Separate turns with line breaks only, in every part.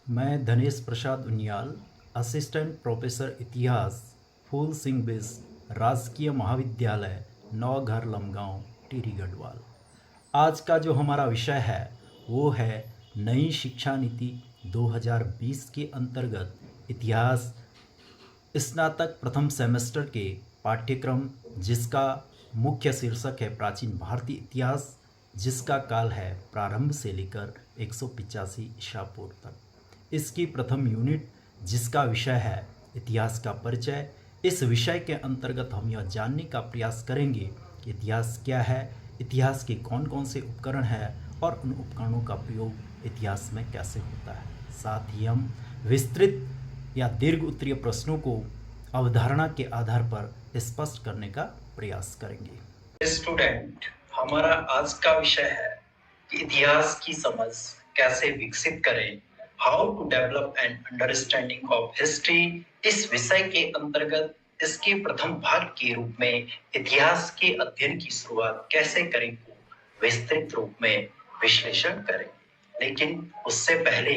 मैं धनेश प्रसाद Uniyal, assistant professor इतिहास, फूल सिंह बिस, राजकीय महाविद्यालय, नौघर लमगांव, टिहरी गढ़वाल। आज का जो हमारा विषय है वो है नई शिक्षा नीति 2020 के अंतर्गत इतिहास स्नातक प्रथम सेमेस्टर के पाठ्यक्रम, जिसका मुख्य शीर्षक है प्राचीन भारतीय इतिहास, जिसका काल है प्रारंभ से लेकर 185 ईसा पूर्व तक। इसकी प्रथम यूनिट, जिसका विषय है इतिहास का परिचय। इस विषय के अंतर्गत हम यह जानने का प्रयास करेंगे कि इतिहास क्या है, इतिहास के कौन कौन से उपकरण हैं और उन उपकरणों का प्रयोग इतिहास में कैसे होता है। साथ ही हम विस्तृत या दीर्घ उत्तरीय प्रश्नों को अवधारणा के आधार पर स्पष्ट करने का प्रयास करेंगे।
स्टूडेंट, हमारा आज का विषय है कि इतिहास की समझ कैसे विकसित करें, how to develop an understanding of history. इस विषय के अंतर्गत इसके प्रथम भाग के रूप में इतिहास के अध्ययन की शुरुआत कैसे करें को विस्तृत रूप में विश्लेषण करें। लेकिन उससे पहले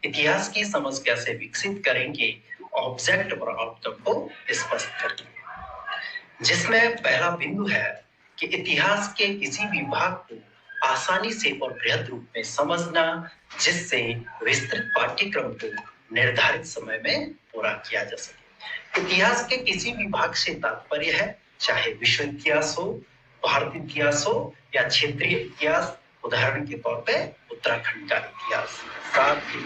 इतिहास की समझ कैसे विकसित करेंगे, ऑब्जेक्ट और आउटकम को स्पष्ट करेंगे, जिसमें पहला बिंदु है कि इतिहास के किसी भी भाग को आसानी से और बृहद रूप में समझना, जिससे विस्तृत पाठ्यक्रम को निर्धारित समय में पूरा किया जा सके। इतिहास के किसी भी भाग से तात्पर्य है चाहे विश्व इतिहास हो, भारतीय इतिहास हो या क्षेत्रीय इतिहास, उदाहरण के तौर पे उत्तराखंड का इतिहास। साथ ही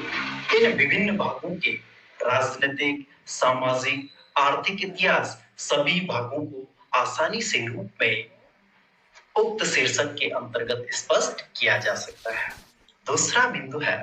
इन विभिन्न भागों के राजनीतिक, सामाजिक, आर्थिक इतिहास सभी भागों को आसानी से रूप में उक्त शीर्षक के अंतर्गत स्पष्ट किया जा सकता है। दूसरा बिंदु है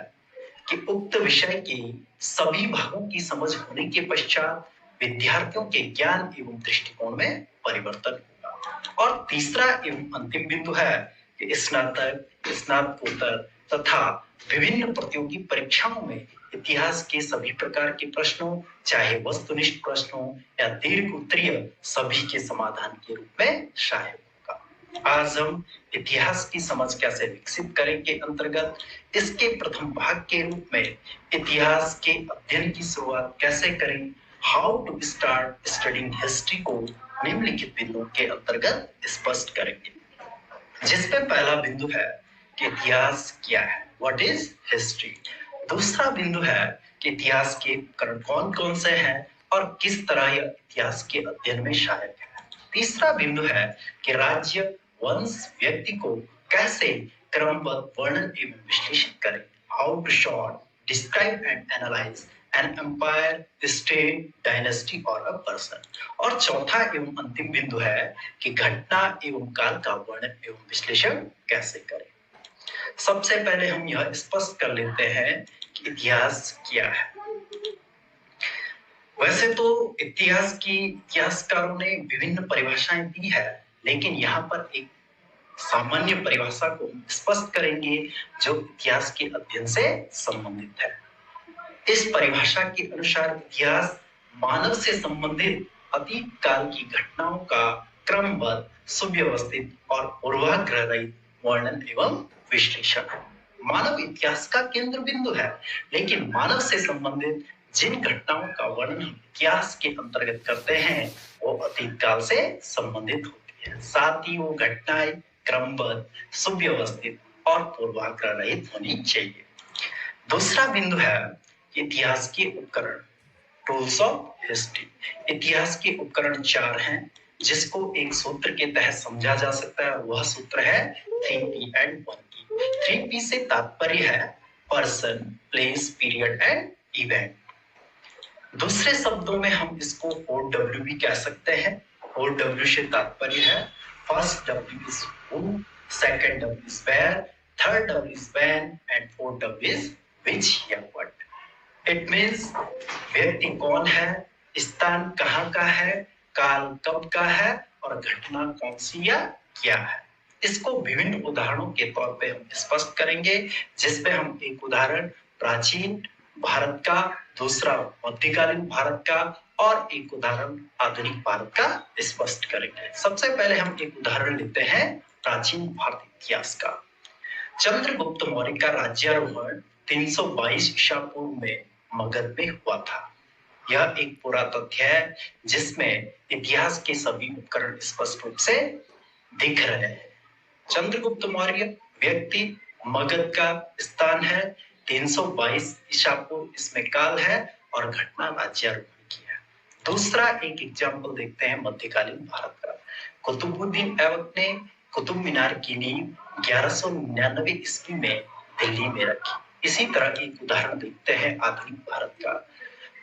कि उक्त विषय के सभी भागों की समझ होने के पश्चात विद्यार्थियों के ज्ञान एवं दृष्टिकोण में परिवर्तन होगा। और तीसरा एवं अंतिम बिंदु है कि स्नातक, स्नातकोत्तर तथा विभिन्न प्रतियोगी परीक्षाओं में इतिहास के सभी प्रकार के प्रश्नों, चाहे वस्तुनिष्ठ प्रश्नों या दीर्घ उत्तरीय, सभी के समाधान के रूप में सहायक होगा। आज हम इतिहास की समझ कैसे विकसित करें के अंतर्गत इसके प्रथम भाग के रूप में इतिहास के अध्ययन की शुरुआत कैसे करें, how to start studying history को निम्नलिखित बिंदुओं के अंतर्गत स्पष्ट करेंगे। जिसमें पहला बिंदु है कि इतिहास क्या है, व्हाट इज हिस्ट्री। दूसरा बिंदु है कि इतिहास के उपकरण कौन कौन से हैं और किस तरह यह इतिहास के अध्ययन में सहायक है। तीसरा बिंदु है कि राज्य, वंश, व्यक्ति को कैसे क्रमबद्ध वर्णन एवं विश्लेषण करें, how to short describe and analyse an empire, state, dynasty और अ पर्सन। और चौथा एवं अंतिम बिंदु है कि घटना एवं काल का वर्णन एवं विश्लेषण कैसे करें। सबसे पहले हम यह स्पष्ट कर लेते हैं कि इतिहास क्या है। वैसे तो इतिहासकारों ने विभिन्न परिभाषाएं दी है, लेकिन यहाँ पर एक सामान्य परिभाषा को स्पष्ट करेंगे जो इतिहास के अध्ययन से संबंधित है। इस परिभाषा के अनुसार इतिहास मानव से संबंधित अतीत काल की घटनाओं का क्रमबद्ध, सुव्यवस्थित और पूर्वाग्रह रहित वर्णन एवं विश्लेषण है। मानव इतिहास का केंद्र बिंदु है, लेकिन मानव से संबंधित जिन घटनाओं का वर्णन हम इतिहास के अंतर्गत करते हैं वो अतीत काल से संबंधित होती है। साथ ही वो घटनाएं क्रमबद्ध, सुव्यवस्थित और पूर्वाग्रह रहित होनी चाहिए। दूसरा बिंदु है इतिहास के उपकरण, टूल्स ऑफ हिस्ट्री। इतिहास के उपकरण 4 हैं, जिसको एक सूत्र के तहत समझा जा सकता है। वह सूत्र है 3P एंड 1P। 3P से तात्पर्य है person, place, period and event. दूसरे शब्दों में हम इसको 4W भी कह सकते हैं। 4W से तात्पर्य है first W is who, second W is where, third W is when and fourth W is which या what। इट मीन्स व्यक्ति कौन है, स्थान कहाँ का है, काल कब का है और घटना कौन सी या क्या है। इसको विभिन्न उदाहरणों के तौर पे हम स्पष्ट करेंगे, जिसपे हम एक उदाहरण प्राचीन भारत का, दूसरा मध्यकालीन भारत का और एक उदाहरण आधुनिक भारत का स्पष्ट करेंगे। सबसे पहले हम एक उदाहरण लेते हैं प्राचीन भारतीय इतिहास का। चंद्रगुप्त मौर्य का राज्यारोहण 322 ईसा पूर्व में मगध में हुआ था। यह एक पूरा तथ्य है जिसमें इतिहास के सभी उपकरण स्पष्ट रूप से दिख रहे हैं। चंद्रगुप्त मौर्य व्यक्ति मगध का स्थान है, 322 ईसा पूर्व इसमें काल है और घटना राज्यारोहण की है। दूसरा एक एग्जाम्पल देखते हैं मध्यकालीन भारत का। कुतुबुद्दीन ऐबक ने कुतुब मीनार की नींव 1199 ईस्वी में दिल्ली में रखी। इसी तरह की एक उदाहरण देखते हैं आधुनिक भारत का।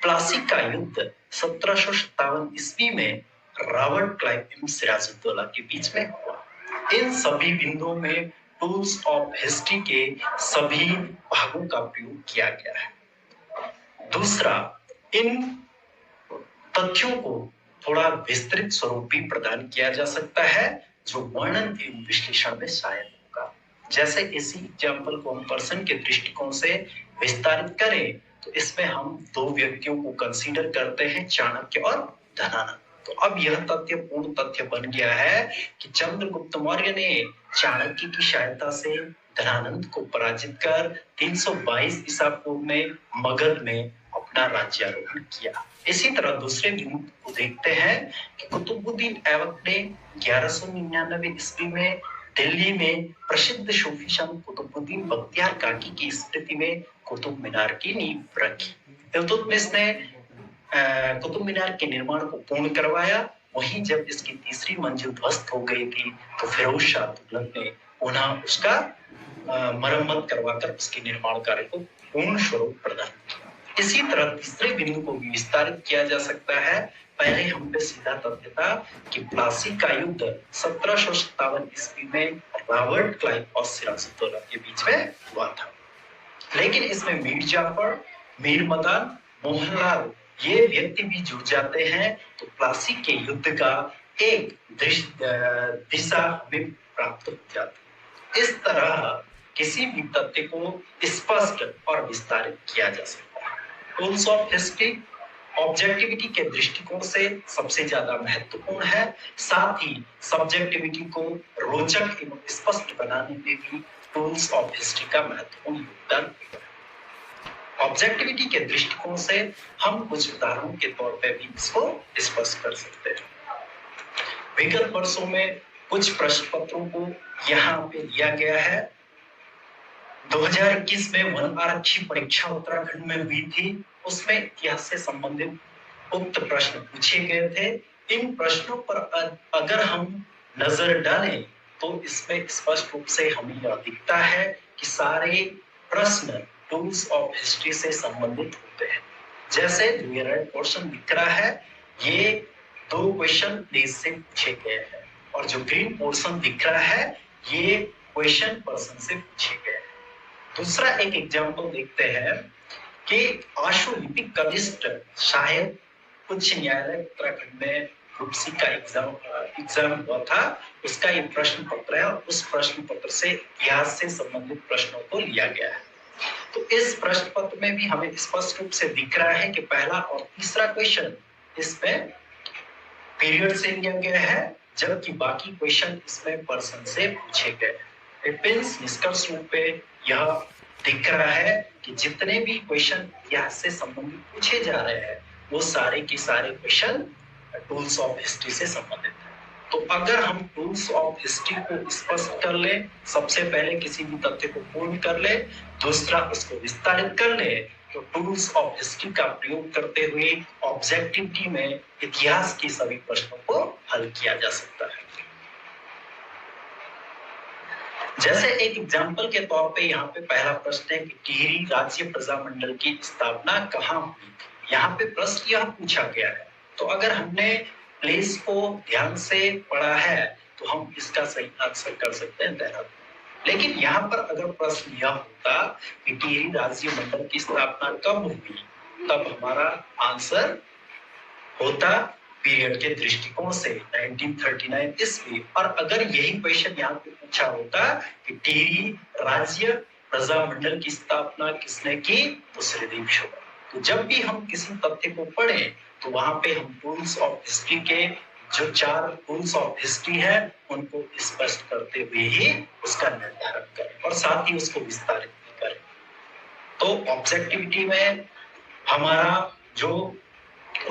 प्लासी का युद्ध 1757 ईस्वी में रॉबर्ट क्लाइव एवं सिराजुद्दौला के बीच में हुआ। इन सभी बिंदुओं में टूल्स ऑफ हिस्ट्री के सभी भागों का प्रयोग किया गया है। दूसरा, इन तथ्यों को थोड़ा विस्तृत स्वरूप भी प्रदान किया जा सकता है जो वर्णन एवं विश्लेषण में सहायक होगा। जैसे इसी एग्जाम्पल को हम पर्सन के दृष्टिकोण से विस्तारित करें तो इसमें हम दो व्यक्तियों को कंसीडर करते हैं, चाणक्य और धनानंद। तो अब यह तथ्य पूर्ण तथ्य बन गया है कि चंद्रगुप्त मौर्य ने चाणक्य की सहायता से धनानंद को पराजित कर 322 ईसा पूर्व में मगध में अपना राज्यारोहण किया। इसी तरह दूसरे बिंदु को देखते हैं कि कुतुबुद्दीन ऐबक ने 1199 ईस्वी में दिल्ली में प्रसिद्ध सूफी संत कुतुबुद्दीन बख्तियार काकी की स्मृति में कुतुब मीनार की नींव रखी। इल्तुतमिश ने कुतुब मीनार के निर्माण को पूर्ण करवाया। वहीं जब इसकी तीसरी मंजिल ध्वस्त हो गई थी तो फिरोज शाह तुगलक ने पुनः उसका मरम्मत करवाकर उसके निर्माण कार्य को पूर्ण स्वरूप प्रदान किया। इसी तरह तीसरे बिंदु को भी विस्तारित किया जा सकता है। पहले हम पे सीधा तथ्य था कि प्लासी का युद्ध 1757 ईस्वी में रॉबर्ट क्लाइव और सिराजुद्दौला के बीच में हुआ था, लेकिन इसमें मीर जाफर, मीर मदान, मोहनलाल ये व्यक्ति भी जुड़ जाते हैं तो प्लासी के युद्ध का एक दिशा हमें प्राप्त हो जाती है। इस तरह किसी भी तथ्य को स्पष्ट और विस्तारित किया जा सकता है। टूल्स ऑफ हिस्ट्री ऑब्जेक्टिविटी के दृष्टिकोण से सबसे ज्यादा महत्वपूर्ण है, साथ ही सब्जेक्टिविटी को रोचक एवं स्पष्ट बनाने में भी टूल्स ऑफ हिस्ट्री का महत्वपूर्ण योगदान है। ऑब्जेक्टिविटी के दृष्टिकोण से हम कुछ उदाहरणों के तौर पे भी इसको स्पष्ट कर सकते हैं। विगत वर्षों में कुछ प्रश्न पत्रों को यहाँ पे लिया गया है। 2021 में वन आरक्षी परीक्षा उत्तराखंड में हुई थी, उसमें इतिहास से संबंधित उक्त प्रश्न पूछे गए थे। इन प्रश्नों पर अगर हम नजर डालें तो इसमें स्पष्ट रूप से हमें यह दिखता है कि सारे प्रश्न टूल्स ऑफ हिस्ट्री से संबंधित होते हैं। जैसे जो ये रेड पोर्शन दिख रहा है ये 2 क्वेश्चन प्लेस से पूछे गए हैं और जो ग्रीन पोर्शन दिख रहा है ये क्वेश्चन पर्सन से पूछे गए हैं। दूसरा एक एग्जाम्पल देखते हैं कि आशुलिपिक कनिष्ठ शायद उच्च न्यायालय उत्तराखंड में ग्रुप सी का एग्जाम हुआ था, उसका ये प्रश्न पत्र है और उस प्रश्न पत्र से इतिहास से संबंधित प्रश्नों को लिया गया है। तो इस प्रश्न पत्र में भी हमें स्पष्ट रूप से दिख रहा है कि पहला और तीसरा क्वेश्चन इसमें पीरियड से लिया गया है, जबकि बाकी क्वेश्चन इसमें पर्सन से पूछे गए। इट मींस निष्कर्ष रूप पे यह दिख रहा है कि जितने भी क्वेश्चन इतिहास से संबंधित पूछे जा रहे हैं वो सारे के सारे क्वेश्चन टूल्स ऑफ हिस्ट्री से संबंधित है। तो अगर हम टूल्स ऑफ हिस्ट्री को स्पष्ट कर ले, सबसे पहले किसी भी तथ्य को पूर्ण कर ले, दूसरा उसको विस्तारित कर ले, तो टूल्स ऑफ हिस्ट्री का प्रयोग करते हुए ऑब्जेक्टिविटी में इतिहास के सभी प्रश्नों को हल किया जा सकता है। जैसे एक एग्जाम्पल के तौर पे यहाँ पे पहला प्रश्न है कि टिहरी राज्य प्रजामंडल की स्थापना कहाँ हुई थी। यहाँ पे प्रश्न यह पूछा गया है, तो अगर हमने प्लेस को ध्यान से पढ़ा है तो हम इसका सही आंसर कर सकते हैं देहरादून। लेकिन यहाँ पर अगर प्रश्न यह होता कि टिहरी राज्य मंडल की स्थापना कब हुई, तब हमारा आंसर होता पीरियड के दृष्टिकोण से 1939 ईस्वी। और अगर यही क्वेश्चन यहाँ पे पूछा होता कि टिहरी राज्य प्रजामंडल की स्थापना किसने की, तो श्रीदेव शोभा। तो जब भी हम किसी तथ्य को पढ़ें तो वहां पे हम टूल्स ऑफ हिस्ट्री के जो 4 टूल्स ऑफ हिस्ट्री है उनको स्पष्ट करते हुए ही उसका निर्धारण करें और साथ ही उसको विस्तारित भी करें। तो ऑब्जेक्टिविटी में हमारा जो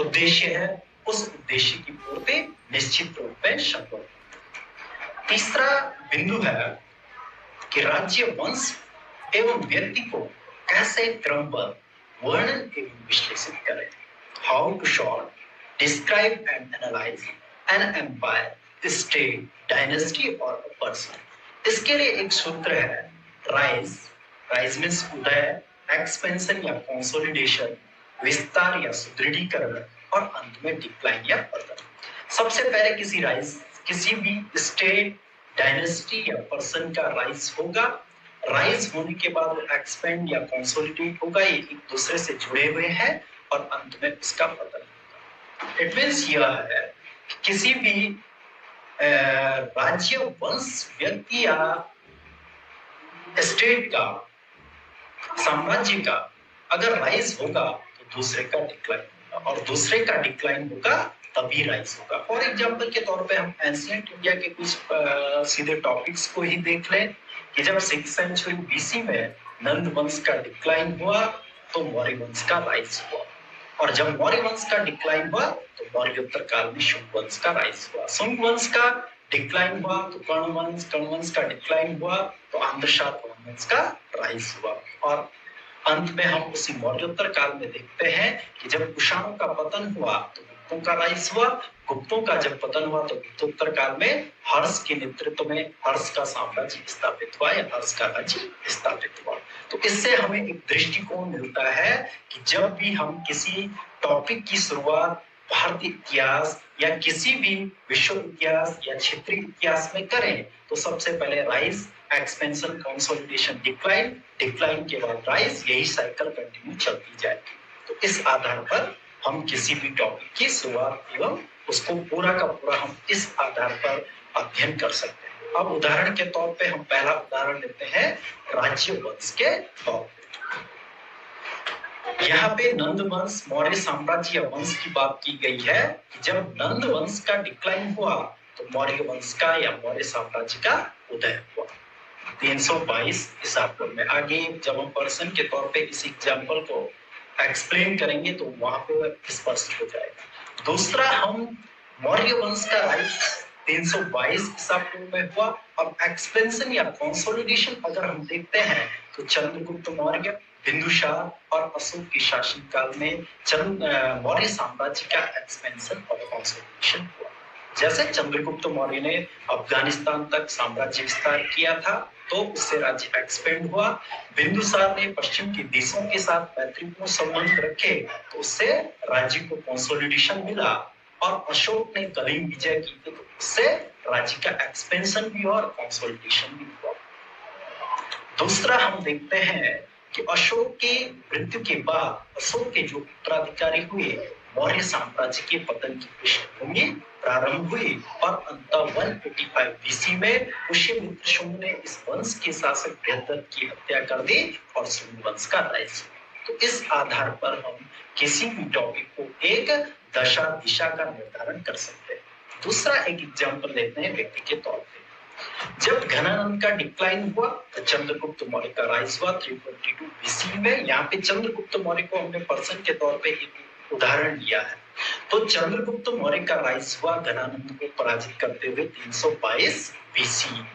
उद्देश्य है उस उद्देश्य की पूर्ति निश्चित रूप में संभव। तीसरा बिंदु है कि राज्य वंश एवं व्यक्ति को कैसे क्रमबद्ध वर्णन एवं विश्लेषित करें। How to short describe and analyse an empire, state, dynasty और पर्सन। इसके लिए एक सूत्र है राइज। राइज मीन्स उदय, एक्सपेंशन या कंसोलिडेशन, विस्तार या सुदृढ़ीकरण और अंत में डिक्लाइन या पतन। सबसे पहले किसी भी स्टेट, डायनेस्टी या पर्सन का राइज होगा। राइज होने के बाद वो एक्सपेंड या कंसोलिडेट होगा, ये एक दूसरे से जुड़े हुए हैं और अंत में इसका पतन होगा। इट मींस यह है कि किसी भी राज्य, वंश, व्यक्ति या स्टेट का, साम्राज्य का अगर राइज होगा तो दूसरे का डिक्लाइन होगा और दूसरे का डिक्लाइन होगा तभी राइज होगा। फॉर एग्जाम्पल के तौर पे हम एंशिएंट इंडिया के कुछ सीधे टॉपिक्स को ही देख लें कि जब 6th सेंचुरी बीसी में नंद वंश का डिक्लाइन हुआ तो मौर्य वंश का राइज हुआ, और जब मौर्य वंश का डिक्लाइन हुआ तो मौर्योत्तर काल में शुंग वंश का राइज हुआ। शुंग वंश का डिक्लाइन हुआ तो कर्ण वंश का डिक्लाइन हुआ तो आंध्रशात वंश का राइज हुआ। और अंत में हम उसी मौर्योत्तर काल में देखते हैं कि जब कुषाणों का पतन हुआ तो गुप्तों का राइज हुआ। गुप्तों का जब पतन हुआ तो गुप्तोत्तर काल में हर्ष के नेतृत्व में हर्ष का साम्राज्य स्थापित हुआ या हर्ष का राज्य स्थापित हुआ। तो इससे हमें एक दृष्टिकोण मिलता है कि जब भी हम किसी टॉपिक की शुरुआत भारतीय इतिहास या किसी भी विश्व इतिहास या क्षेत्रीय इतिहास में करें तो सबसे पहले राइज, एक्सपेंशन, कंसोलिडेशन, डिक्लाइन के बाद राइज, यही साइकिल कंटिन्यू चलती जाएगी। तो इस आधार पर हम किसी भी टॉपिक की शुरुआत एवं उसको पूरा का पूरा हम इस आधार पर अध्ययन कर सकते हैं। अब उदाहरण के तौर पे हम पहला उदाहरण लेते हैं राज्य वंश के तौर पे। यहाँ पे नंद वंश, मौर्य साम्राज्य या वंश की बात की गई है कि जब नंद वंश का डिक्लाइन हुआ तो मौर्य वंश का या मौर्य साम्राज्य का उदय हुआ 322 ईसा पूर्व में। आगे जब हम पर्सन के तौर पे इस एग्जाम्पल को एक्सप्लेन करेंगे तो वहां पे स्पष्ट हो जाएगा। दूसरा, हम मौर्य वंश का राइज 322 ईसा पूर्व में हुआ। अब एक्सपेंशन या कंसोलिडेशन अगर हम देखते हैं तो चंद्रगुप्त मौर्य, बिंदुसार और अशोक के शासनकाल में मौर्य साम्राज्य का एक्सपेंशन और कंसोलिडेशन हुआ। जैसे चंद्रगुप्त मौर्य ने अफगानिस्तान तक साम्राज्य विस्तार किया था तो उससे राज्य एक्सपेंड हुआ। बिंदुसार ने पश्चिम के देशों के साथ मैत्रीपूर्ण संबंध रखे तो उससे राज्य को कंसोलिडेशन मिला। और अशोक ने कलिंग विजय की तो उससे राज्य का एक्सपेंशन भी और कंसोलिडेशन भी हुआ। दूसरा, हम देखते हैं कि अशोक की मृत्यु के बाद अशोक के जो उत्तराधिकारी हुए, मौर्य साम्राज्य के पतन की पृष्ठभूमि प्रारंभ हुई और अंततः 185 बीसी में पुष्यमित्र शुंग ने इस वंश के शासक बृहद्रथ की हत्या कर दी और शुंग वंश का राइज। तो इस आधार पर हम किसी भी टॉपिक को एक दशा दिशा का निर्धारण कर सकते हैं। दूसरा एक एग्जाम्पल लेते हैं व्यक्ति के तौर पे। जब घनानंद का डिक्लाइन हुआ तो चंद्रगुप्त मौर्य का राइज हुआ 322 बीसी में। यहाँ पे चंद्रगुप्त मौर्य को हमने पर्सन के तौर पे एक उदाहरण लिया है। तो चंद्रगुप्त मौर्य का राइज हुआ घनानंद को पराजित करते हुए 322 बीसी में,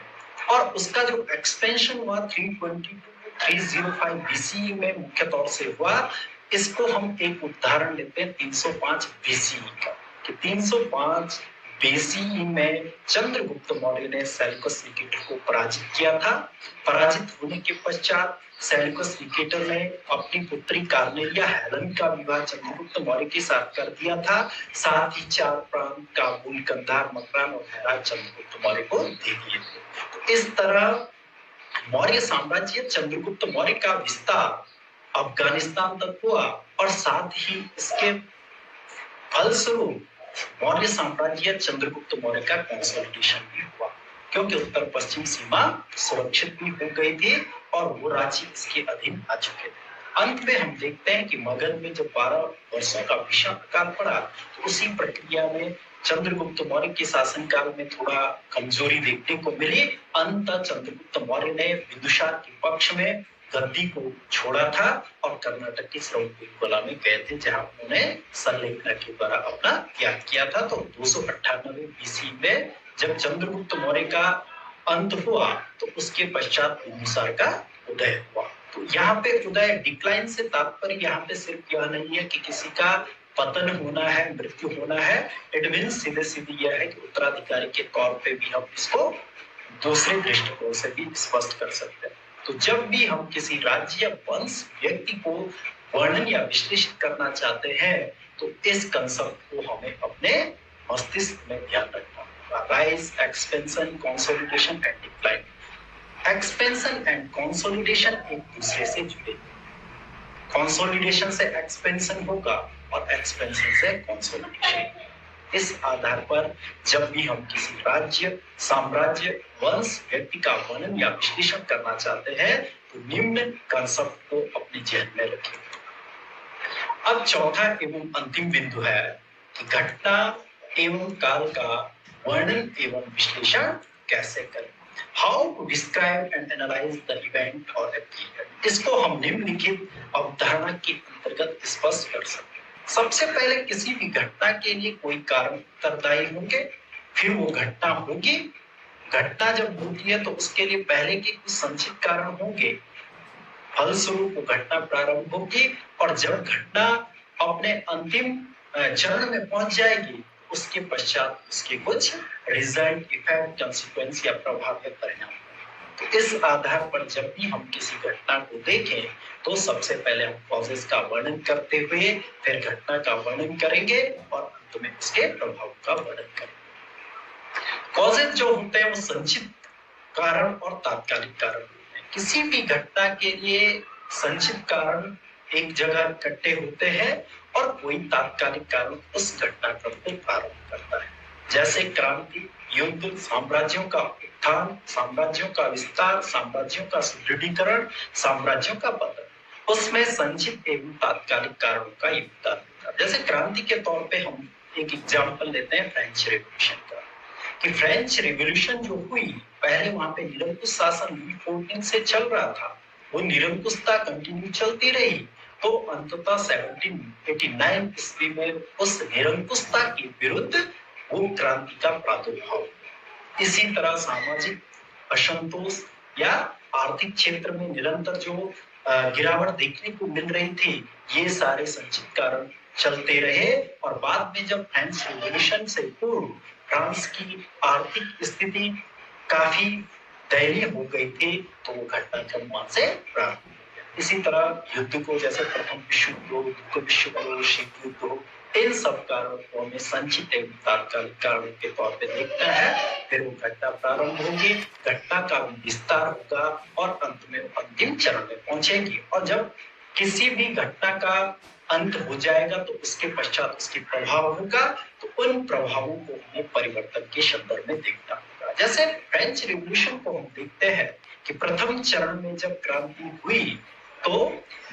और उसका जो एक्सपेंशन हुआ 305 बीसी में मुख्य तौर से हुआ। इसको हम एक उदाहरण लेते हैं 305 बीसी का कि 305 बीसी में चंद्रगुप्त मौर्य ने सेल्यूकस निकेटर को पराजित किया था। पराजित होने के पश्चात सेल्यूकस निकेटर ने अपनी पुत्री कार्नेलिया हेलेन का विवाह चंद्रगुप्त मौर्य के साथ कर दिया था। साथ ही 4 प्रांत काबुल, कंधार, मकरान और हेरात चंद्रगुप्त मौर्य को दे दिए थे। तो इस तरह मौर्य साम्राज्य चंद्रगुप्त मौर्य का विस्तार अफगानिस्तान तक हुआ और साथ ही इसके फलस्वरूप मौर्य साम्राज्य चंद्रगुप्त मौर्य का कंसोलिडेशन भी हुआ, क्योंकि उत्तर पश्चिम सीमा सुरक्षित भी हो गई थी और वो राज्य इसके अधीन आ चुके थे। अंत में हम देखते हैं कि मगध में जब 12 वर्षों का भीषण अकाल पड़ा तो उसी प्रक्रिया में चंद्रगुप्त मौर्य के शासनकाल में थोड़ा कमजोरी देखने को मिली। अंततः चंद्रगुप्त मौर्य ने बिंदुसार के पक्ष में गद्दी को छोड़ा था और कर्नाटक की श्रवणबेलगोला में गए थे, जहां उन्होंने संलेखना के द्वारा अपना त्याग किया था। तो 298 बीसी में जब चंद्रगुप्त मौर्य का अंत हुआ तो उसके पश्चात बिंदुसार का उदय हुआ। तो यहाँ पे उदय डिक्लाइन से तात्पर्य यहाँ पे सिर्फ यह नहीं है कि किसी का पतन होना है, मृत्यु होना है। इट मीन्स सीधे सीधे यह है कि उत्तराधिकारी के तौर पे भी हम इसको दूसरे दृष्टिकोण से भी स्पष्ट कर सकते हैं। तो जब भी हम किसी राज्य या वंश व्यक्ति को वर्णन या विश्लेषित करना चाहते हैं तो इस कंसेप्ट को हमें अपने मस्तिष्क में ध्यान रखना होगा। Rise, expansion, consolidation and decline. Expansion and consolidation एक दूसरे से जुड़े। कंसोलिडेशन से एक्सपेंशन होगा और एक्सपेंशन से कंसोलिडेशन। इस आधार पर जब भी हम किसी राज्य, साम्राज्य, वंश, व्यक्ति का वर्णन या विश्लेषण करना चाहते हैं तो निम्न कंसेप्ट को अपने जहन में रखें। अब चौथा एवं अंतिम बिंदु है कि घटना एवं काल का वर्णन एवं विश्लेषण कैसे करें। How to describe and analyse the event और ए पीरियड। इसको हम निम्नलिखित अवधारणा के अंतर्गत स्पष्ट कर सकते हैं। सबसे पहले किसी भी घटना के लिए कोई कारण उत्तरदायी होंगे, फिर वो घटना होगी। घटना जब होती है तो उसके लिए पहले के कुछ संचित कारण होंगे, फलस्वरूप वो घटना प्रारंभ होगी और जब घटना अपने अंतिम चरण में पहुंच जाएगी उसके पश्चात उसके कुछ रिजल्ट, इफेक्ट, कंसिक्वेंस या प्रभाव या परिणाम। तो इस आधार पर जब भी हम किसी घटना को देखें तो सबसे पहले हम कॉजेस का वर्णन करते हुए फिर घटना का वर्णन करेंगे और अंत में उसके प्रभाव का वर्णन करेंगे। कॉजेस जो होते हैं वो संचित कारण और तात्कालिक कारण होते हैं। किसी भी घटना के लिए संचित कारण एक जगह इकट्ठे होते हैं और कोई तात्कालिक कारण उस घटनाक्रम को प्रारंभ करता है। जैसे क्रांति, युद्ध, साम्राज्यों का उत्थान, साम्राज्यों का विस्तार, साम्राज्यों का सुदृढ़ीकरण, साम्राज्यों का पतन, उसमें संचित एवं तात्कालिक कारणों का योगदान होता है। जैसे क्रांति के तौर पे हम एक एग्जाम्पल लेते हैं फ्रेंच रेवोल्यूशन का, कि फ्रेंच रेवोल्यूशन जो हुई, पहले वहां पे निरंकुश शासन लुई 14 से चल रहा था, वो निरंकुशता कंटिन्यू चलती रही। तो अंततः 1789 ईस्वी में उस निरंकुशता के विरुद्ध वो क्रांति का प्रादुर्भाव। इसी तरह सामाजिक असंतोष या आर्थिक क्षेत्र में निरंतर जो गिरावट देखने को मिल रही थी, ये सारे संचित कारण चलते रहे और बाद में जब फ्रेंच रेवोल्यूशन से पूर्व फ्रांस की आर्थिक स्थिति काफी दयनीय हो गई थी तो वो घटनाक्रम वहां से प्रारंभ हो गया। इसी तरह युद्ध को, जैसे प्रथम विश्व युद्ध, द्वितीय विश्व युद्ध, शीत युद्ध, इन सब कारणों को हमें संचित एवं तात्कालिक कारणों के तौर पे देखना है। फिर वो घटना प्रारंभ होगी, घटना का विस्तार होगा और अंत में अंतिम चरण में पहुंचेगी। और जब किसी भी घटना का अंत हो जाएगा तो उसके पश्चात उसके प्रभाव होगा, तो उन प्रभावों को हमें परिवर्तन के संदर्भ में देखना होगा। जैसे फ्रेंच रिवॉल्यूशन को हम देखते हैं कि प्रथम चरण में जब क्रांति हुई तो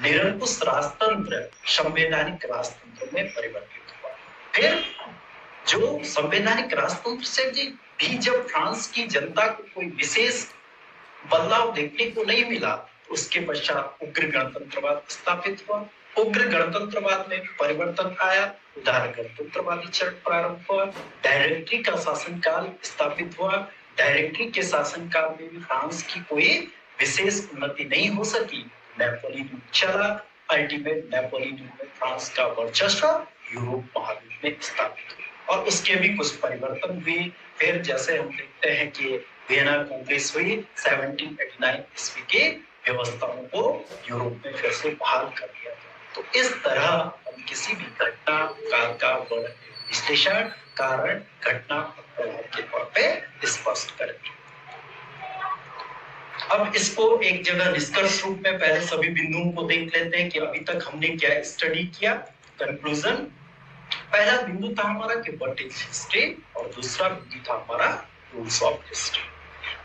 निरंकुश राजतंत्र संवैधानिक राजतंत्र में परिवर्तित हुआ। फिर जो संवैधानिक राजतंत्र से भी जब फ्रांस की जनता को कोई विशेष बदलाव देखने को नहीं मिला तो उसके पश्चात उग्र गणतंत्रवाद स्थापित हुआ। उग्र गणतंत्रवाद में परिवर्तन आया, उदार गणतंत्रवादी चरण प्रारंभ हुआ। डायरेक्टरी का शासनकाल स्थापित हुआ। डायरेक्टरी के शासनकाल में भी फ्रांस की कोई विशेष उन्नति नहीं हो सकी। नेपोलियन युग चला, अल्टीमेट नेपोलियन युग में फ्रांस का वर्चस्व यूरोप महाद्वीप में स्थापित हुआ और उसके भी कुछ परिवर्तन हुए। फिर जैसे हम देखते हैं कि वियना कांग्रेस हुई 1789 ईस्वी के व्यवस्थाओं को यूरोप में फिर से बहाल कर दिया गया। तो इस तरह हम किसी भी घटना काल का विश्लेषण, कारण, घटना प्रभाव के तौर पे स्पष्ट करेंगे। अब इसको एक जगह निष्कर्ष रूप में पहले सभी बिंदुओं को देख लेते हैं कि अभी तक हमने क्या स्टडी किया। कंक्लूजन, पहला बिंदु था हमारा कि व्हाट इज हिस्ट्री और दूसरा बिंदु था हमारा रूल्स ऑफ हिस्ट्री।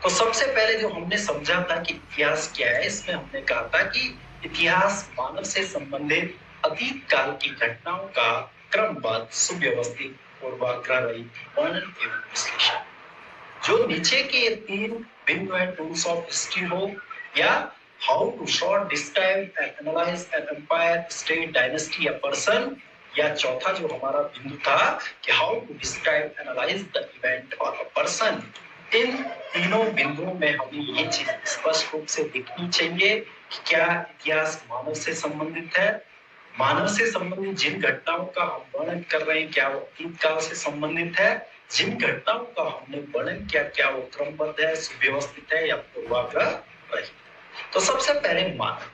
तो सबसे पहले जो हमने समझा था कि इतिहास क्या है, इसमें हमने कहा था कि इतिहास मानव से संबंधित अतीत काल की घटनाओं का क्रमबद्ध, सुव्यवस्थित, पूर्वाग्रह रहित वर्णन एवं विश्लेषण। जो नीचे के 3 बिंदु है, रूल्स ऑफ हिस्ट्री हो या how to short describe and analyse an empire, state, dynasty या पर्सन, या चौथा जो हमारा बिंदु था कि how to describe analyse the event और अ पर्सन। इन तीनों बिंदुओं में हमें ये चीज स्पष्ट रूप से दिखनी चाहिए कि क्या इतिहास मानव से संबंधित है, मानव से संबंधित जिन घटनाओं का हम वर्णन कर रहे हैं क्या वो अतीत काल से संबंधित है, जिन घटनाओं का हमने वर्णन किया क्या वो क्रमबद्ध है, सुव्यवस्थित है या पूर्वाग्रह रहित। तो सबसे पहले मानव,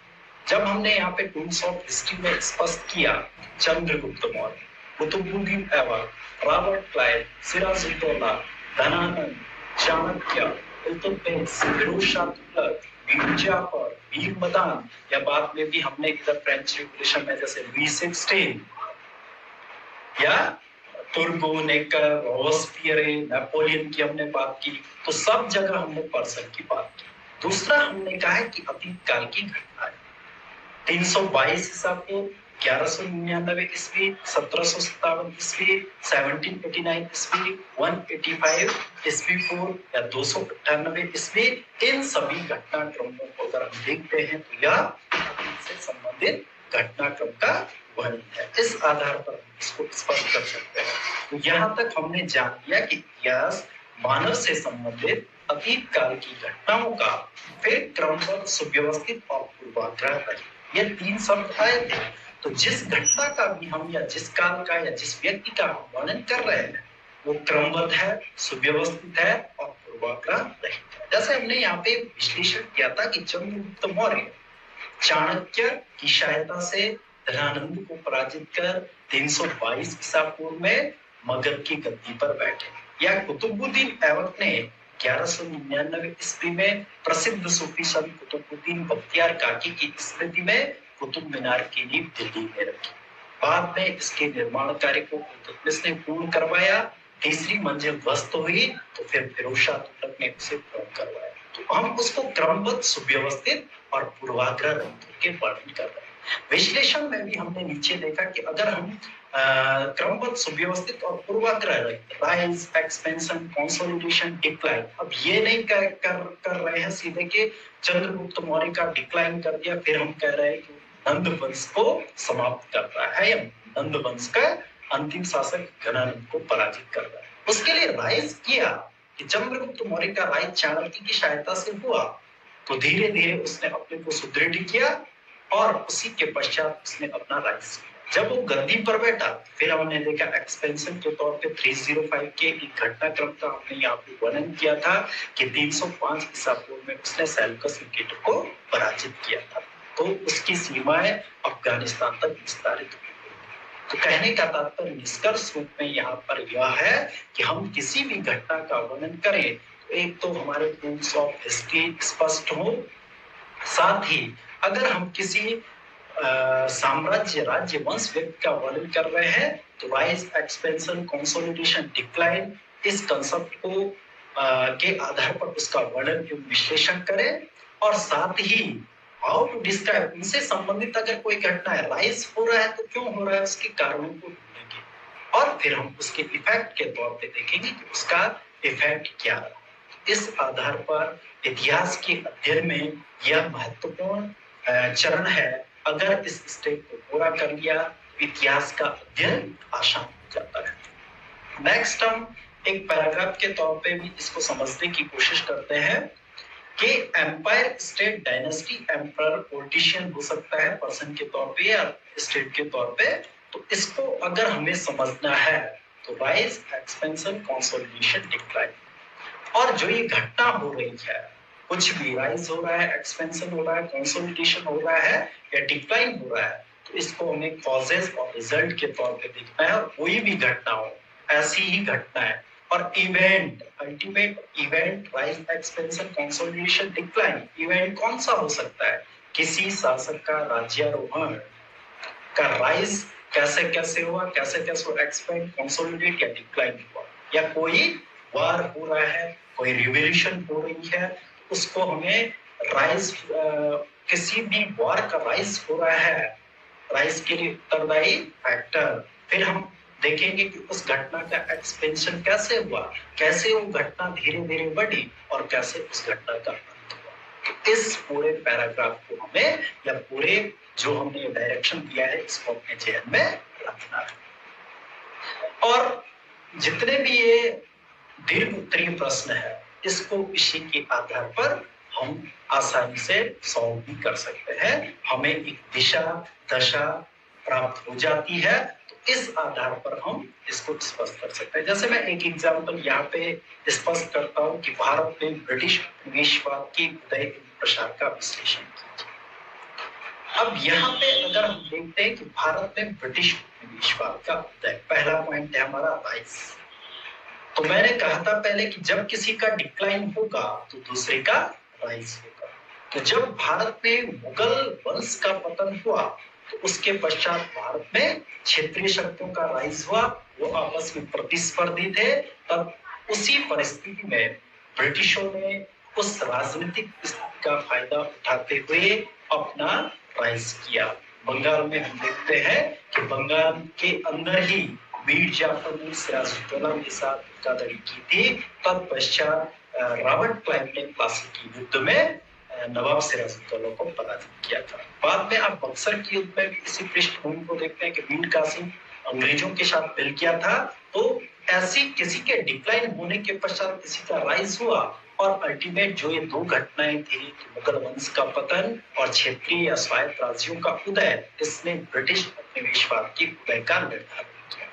जब हमने यहाँ पे टूल्स ऑफ हिस्ट्री में स्पष्ट किया चंद्रगुप्त मौर्य, कुतुबुद्दीन ऐबक, रॉबर्ट क्लाइव, सिराजुद्दौला, धनानंद, चाणक्य, इल्तुतमिश, फिरोज शाह तुगलक, वीर जाफर, वीर मदान, या बाद में भी हमने इधर फ्रेंच रिवॉल्यूशन में जैसे लुई 16 या तुर्गो, नेकर, रॉबस्पियर, नेपोलियन की हमने बात की, तो सब जगह हमने पर्सन की बात की। दूसरा हमने कहा है कि अतीत काल की घटना है। 322 ईसा पूर्व, 1199 ईस्वी, 1757 ईस्वी, 1789 ईस्वी, 185 ईस्वी पूर्व या 298 ईस्वी, इन सभी घटनाक्रमों को अगर हम देखते हैं तो यह अतीत से संबंधित घटनाक्रम का वर्णन है। इस आधार पर हम इसको स्पष्ट कर सकते हैं। तो यहाँ तक हमने जान लिया कि इतिहास मानव से संबंधित अतीत काल की घटनाओं का फिर क्रमबद्ध, सुव्यवस्थित और पूर्वाग्रह रहित, ये तीन शब्द आए थे। तो जिस घटना का भी हम या जिस काल का या जिस व्यक्ति का हम वर्णन कर रहे हैं वो क्रमबद्ध है, सुव्यवस्थित है और पूर्वाग्रह रहित है। जैसे हमने यहाँ पे विश्लेषण किया था कि चंद्रगुप्त मौर्य चाणक्य की सहायता से धनानंद को पराजित कर 322 ईसा पूर्व में मगध की गद्दी पर बैठे, या कुतुबुद्दीन ऐबक ने 1199 ईस्वी में प्रसिद्ध सूफी संत कुतुबुद्दीन बख्तियार काकी की स्मृति में कुतुब मीनार की नींव दिल्ली में रखी। बाद में इसके निर्माण कार्य को इल्तुतमिश ने पूर्ण करवाया। तीसरी मंजिल ध्वस्त हुई तो फिर फिरोज शाह तुगलक ने उसे पूर्ण करवाया। तो हम उसको क्रमबद्ध, सुव्यवस्थित और पूर्वाग्रह रहित के वर्णन कर रहे हैं। विश्लेषण में भी हमने नीचे देखा कि अगर हम क्रमबद्ध, सुव्यवस्थित और पूर्वाग्रह रहित, राइज, एक्सपेंशन, कंसोलिडेशन, डिक्लाइन, अब ये नहीं कर रहे हैं सीधे के चंद्रगुप्त मौर्य का डिक्लाइन कर दिया फिर हम कह रहे हैं कि नंद वंश को समाप्त कर रहा है या नंद वंश का अंतिम शासक घनानंद को पराजित कर रहा है। उसके लिए राइज किया कि चंद्रगुप्त मौर्य का राइज चाणक्य की सहायता से हुआ, तो धीरे धीरे उसने अपने को सुदृढ़ किया और उसी के पश्चात उसने अपना राइज किया। जब वो गद्दी पर बैठा फिर हमने देखा एक्सपेंशन के तौर पे 305 के एक घटनाक्रम का हमने यहाँ पे वर्णन किया था कि 305 ईसा पूर्व में उसने सेल्यूकस निकेटर को पराजित किया था, तो उसकी सीमाएं अफगानिस्तान तक विस्तारित हुई। तो कहने का तात्पर्य निष्कर्ष रूप में यहाँ पर यह है कि हम किसी भी घटना का वर्णन करें तो एक तो हमारे टूल्स ऑफ हिस्ट्री स्पष्ट हो, साथ ही अगर हम किसी साम्राज्य, राज्य, वंश, व्यक्ति का वर्णन कर रहे हैं तो राइज, एक्सपेंशन, कंसोलिडेशन, डिक्लाइन, इस कंसेप्ट को के आधार पर उसका वर्णन एवं विश्लेषण करें, और साथ ही हाउ टू डिस्क्राइब, इनसे संबंधित अगर कोई घटना है, राइज हो रहा है तो क्यों हो रहा है, उसके कारणों को ढूंढेंगे और फिर हम उसके इफेक्ट के तौर पे देखेंगे कि उसका इफेक्ट क्या रहा। इस आधार पर इतिहास के अध्ययन में यह महत्वपूर्ण चरण है। अगर इस स्टेप को पूरा कर लिया तो इतिहास का अध्ययन आसान हो जाता है। नेक्स्ट हम एक पैराग्राफ के तौर पे भी इसको समझने की कोशिश करते हैं कि empire, state, dynasty, emperor, politician हो सकता है पर्सन के तौर पे या स्टेट के तौर पे। तो इसको अगर हमें समझना है तो राइज, एक्सपेंशन, कंसोलिडेशन, डिक्लाइन, और जो ये घटना हो रही है, कुछ भी राइज हो रहा है, एक्सपेंशन हो रहा है, कंसोलिडेशन हो रहा है या डिक्लाइन हो रहा है, तो इसको हमें कॉजेस और रिजल्ट के तौर पे देखना है। और कोई भी घटना हो, ऐसी ही घटना है और event, ultimate event, rise, expansion, consolidation, decline, event कौन सा हो सकता है, किसी शासक का राज्यारोहण का राइज कैसे कैसे हुआ, कैसे कैसे एक्सपेंड, कंसोलिडेट या डिक्लाइन हुआ, या कोई वार हो रहा है, कोई रिवॉल्यूशन हो रही है, उसको हमें राइज, किसी भी वार का राइज हो रहा है, राइज के लिए उत्तरदायी फैक्टर, फिर हम देखेंगे कि उस घटना का एक्सपेंशन कैसे हुआ, कैसे वो घटना धीरे धीरे बढ़ी और कैसे उस घटना का अंत हुआ। तो इस पूरे पैराग्राफ को हमें या पूरे जो हमने डायरेक्शन दिया है इसको अपने जहन में रखना है। और जितने भी ये दीर्घ उत्तरीय प्रश्न है इसको इसी के आधार पर हम आसानी से सॉल्व भी कर सकते हैं। हमें एक दिशा दशा प्राप्त हो जाती है तो इस आधार पर हम इसको स्पष्ट कर सकते हैं। जैसे मैं एक एग्जांपल यहाँ पे स्पष्ट करता हूँ कि भारत में ब्रिटिश उपनिवेशवाद के उदय प्रसार का विश्लेषण कीजिए। अब यहाँ पे अगर हम देखते हैं कि भारत में ब्रिटिश उपनिवेशवाद का उदय, पहला पॉइंट है हमारा राइज। तो मैंने कहा था पहले कि जब किसी का डिक्लाइन होगा तो दूसरे का राइज होगा। तो जब भारत में मुगल वंश का पतन हुआ तो उसके पश्चात भारत में क्षेत्रीय शक्तियों का राइज हुआ, वो आपस में प्रतिस्पर्धी थे। तब उसी परिस्थिति में ब्रिटिशों ने उस राजनीतिक स्थिति का फायदा उठाते हुए अपना राइज किया। बंगाल में हम देखते हैं कि बंगाल के अंदर ही मीर जाफर ने सिराजुद्दौला के साथ धोखाधड़ी की थी। तत्पश्चात रॉबर्ट क्लाइव ने प्लासी के युद्ध में नवाब सिराजुद्दौला को पराजित किया था। बाद में आप बक्सर के युद्ध में भी इसी पृष्ठभूमि को देखते हैं कि मीर कासिम अंग्रेजों के साथ मिल किया था। तो ऐसी किसी के डिक्लाइन होने के पश्चात किसी का राइज हुआ और अल्टीमेट जो ये दो घटनाएं थी मुगल वंश का पतन और क्षेत्रीय या स्वायत्त राज्यों का उदय, इसने ब्रिटिश उपनिवेशवाद की उदय का निर्धारण किया।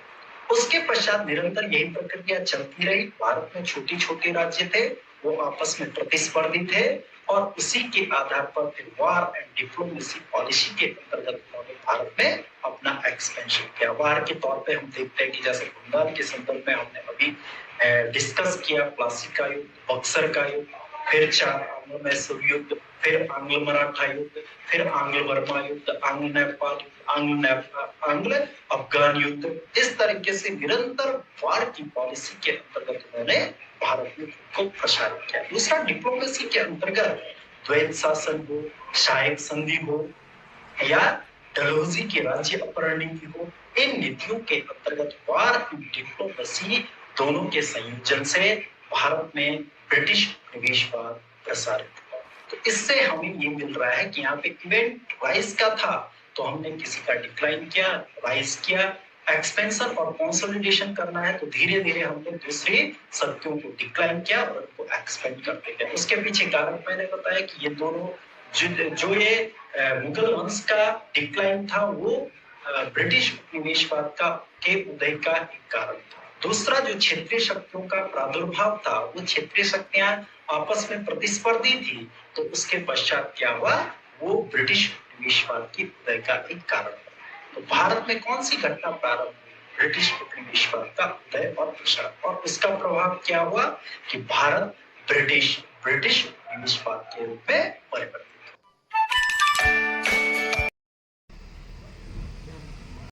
उसके पश्चात निरंतर यही प्रक्रिया चलती रही। भारत में छोटे छोटे राज्य थे, वो आपस में प्रतिस्पर्धी थे और उसी के आधार पर फिर वॉर एंड डिप्लोमेसी पॉलिसी के अंतर्गत उन्होंने भारत में अपना एक्सपेंशन किया। वॉर के तौर पे हम देखते हैं कि जैसे बंगाल के संदर्भ में हमने अभी डिस्कस किया, प्लासी का युद्ध, बक्सर का युद्ध, फिर 4 आंग्लो मैसूर युद्ध, फिर आंग्ल मराठा युद्ध, फिर आंग्ल वर्मा युद्ध, आंग्ल नेपाल युद्ध, आंग्ल अफगान युद्ध। इस तरीके से निरंतर वॉर की पॉलिसी के अंतर्गत उन्होंने भारत में को प्रसारित किया। दूसरा, डिप्लोमेसी के अंतर्गत द्वैत शासन हो, सहायक संधि हो या डलहौजी की राज्य अपहरण नीति हो, इन नीतियों के अंतर्गत वॉर एंड डिप्लोमेसी दोनों के संयोजन से भारत में ब्रिटिश उपनिवेशवाद प्रसारित हुआ। तो इससे हमें ये मिल रहा है कि यहाँ पे इवेंट राइज का था तो हमने किसी का डिक्लाइन किया, राइज किया। एक्सपेंशन और कंसोलिडेशन करना है तो धीरे धीरे हमने दूसरी शक्तियों को डिक्लाइन किया और उनको एक्सपेंड करते गए। उसके पीछे कारण मैंने बताया कि ये दोनों जो ये मुगल वंश का डिक्लाइन था वो ब्रिटिश उपनिवेशवाद का के उदय का एक कारण था। दूसरा, जो क्षेत्रीय शक्तियों का प्रादुर्भाव था, वो क्षेत्रीय शक्तियां आपस में प्रतिस्पर्धी थी तो उसके पश्चात क्या हुआ, वो ब्रिटिश उपनिवेशवाद की उदय का एक कारण था। तो भारत में कौन सी घटना प्रारंभ हुई? ब्रिटिश उपनिवेशवाद का उदय और प्रसार। और उसका प्रभाव क्या हुआ कि भारत ब्रिटिश उपनिवेशवाद के रूप में परिवर्तित